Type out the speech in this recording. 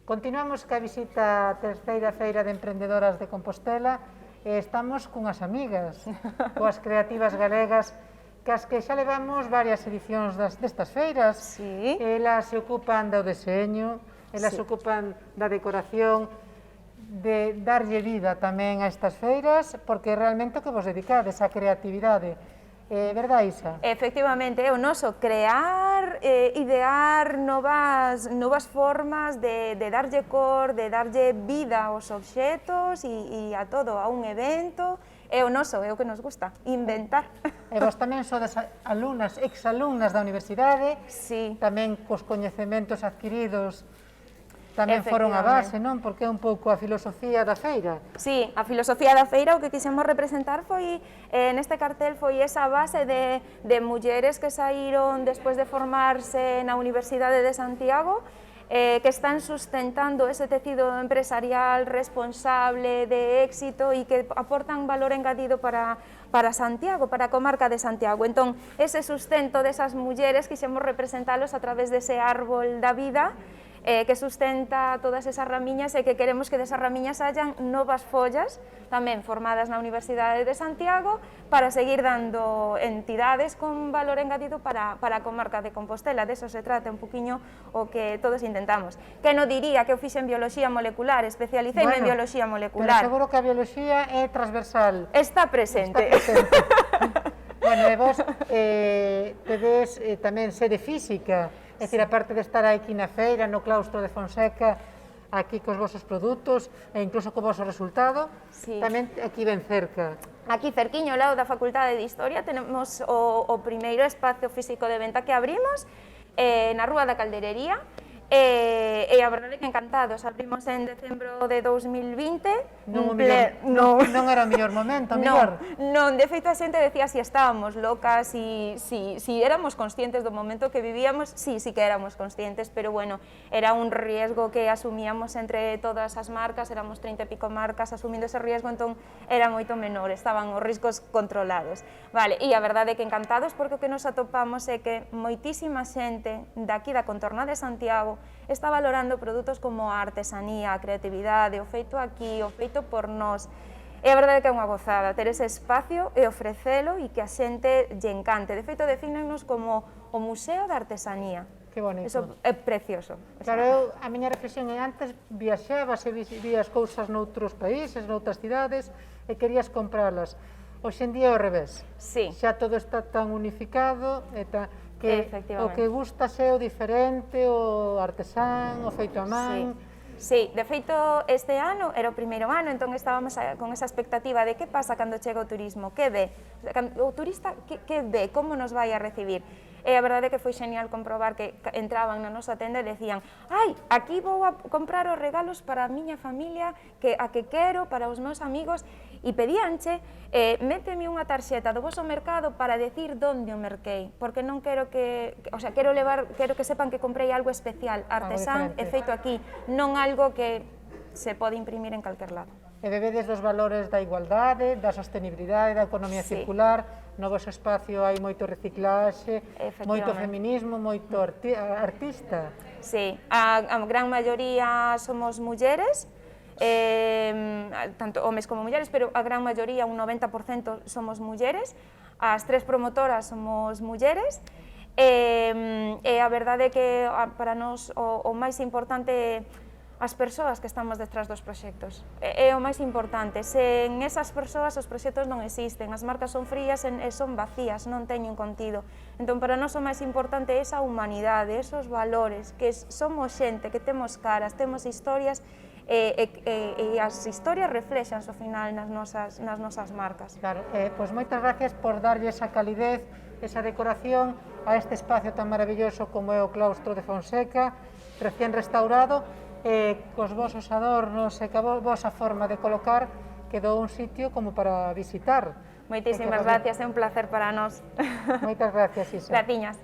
Continuamos ca visita á terceira Feira de Emprendedoras de Compostela e estamos cunhas amigas, coas creativas galegas, cas que xa levamos varias edicións destas feiras. Sí. Elas se ocupan do deseño, elas se ocupan da decoración, de darlle vida tamén a estas feiras, porque realmente o que vos dedicades á creatividade. Verdade, Isa? Efectivamente, é o noso crear, idear novas formas de darlle cor, de darlle vida aos obxetos e a todo, a un evento. É o noso, é o que nos gusta, inventar. E vos tamén sodes alumnas, exalumnas da universidade, Sí. tamén cos coñecementos adquiridos tamén foron a base, non? Porque é un pouco a filosofía da feira. Sí, a filosofía da feira o que quixemos representar foi, neste cartel, foi esa base de mulleres que saíron despois de formarse na Universidade de Santiago, que están sustentando ese tecido empresarial responsable, de éxito e que aportan valor engadido para Santiago, para a comarca de Santiago. Entón, ese sustento desas mulleres quixemos representalos a través dese árbol da vida que sustenta todas esas ramiñas e que queremos que desas ramiñas hayan novas follas, tamén formadas na Universidade de Santiago, para seguir dando entidades con valor engadido para a comarca de Compostela. De eso se trata un poquinho o que todos intentamos. Que non diría que eu fixen bioloxía molecular, especialicei en bioloxía molecular. Pero seguro que a bioloxía é transversal. Está presente. Bueno, e vos tedes tamén sede física, é dicir, aparte de estar aquí na feira, no claustro de Fonseca, aquí cos vosos produtos e incluso co voso resultado, tamén aquí ben cerca. Aquí cerquiño, ao lado da Facultade de Historia, tenemos o primeiro espacio físico de venta que abrimos na Rúa da Calderería, e a verdade é que encantados. Abrimos en decembro de 2020. Non era o mellor momento, a mellor. Non, de feito a xente decía si estábamos locas, si éramos conscientes do momento que vivíamos. Sí que éramos conscientes, pero bueno, era un riesgo que asumíamos entre todas as marcas, éramos 30 e pico marcas asumindo ese riesgo, entón era moito menor, estaban os riscos controlados. Vale, e a verdade é que encantados, porque o que nos atopamos é que moitísima xente daqui da contorna de Santiago está valorando produtos como a artesanía, a creatividade, o feito aquí, o feito por nós. E a verdade é que é unha gozada ter ese espacio e ofrecelo e que a xente lle encante. De feito, defínennos como o Museo da Artesanía. Que bonito. Eso é precioso. Claro, a miña reflexión é antes viaxabas e vías cousas noutros países, noutras cidades, e querías compralas. Hoxe en día é ao revés. Sí. Xa todo está tan unificado que o que gusta é o diferente, o artesán, o feito a man. Sí, de feito este ano era o primeiro ano, entón estábamos con esa expectativa de que pasa cando chega o turismo, que ve, o turista que ve, como nos vai a recibir. E a verdade é que foi genial comprobar que entraban na nosa tenda e decían: ai, aquí vou a comprar os regalos para a miña familia, a que quero, para os meus amigos, e pedíanche, méteme unha tarxeta do voso mercado para decir onde o merquei, porque non quero que, o sea, quero que sepan que comprei algo especial, artesán e feito aquí, non algo que se pode imprimir en calquer lado. E bebedes dos valores da igualdade, da sostenibilidade, da economía circular, no voso espacio hai moito reciclaxe, moito feminismo, moito artista. Sí, a gran maioría somos mulleres, tanto homes como mulleres, pero a gran maioría, un 90% somos mulleres, as 3 promotoras somos mulleres, e a verdade é que para nós o máis importante é as persoas que estamos detrás dos proxectos. É o máis importante. Sen esas persoas os proxectos non existen, as marcas son frías e son vacías, non teñen contido. Entón, para nós o máis importante é esa humanidade, esos valores, que somos xente, que temos caras, temos historias, e as historias reflexanse ao final nas nosas marcas. Claro, pois moitas gracias por darlle esa calidez, esa decoración a este espacio tan maravilloso como é o claustro de Fonseca, recién restaurado, cos vosos adornos e coa vosa forma de colocar, quedou un sitio como para visitar. Moitísimas gracias, é un placer para nós. Moitas gracias, Isa. Gratiñas.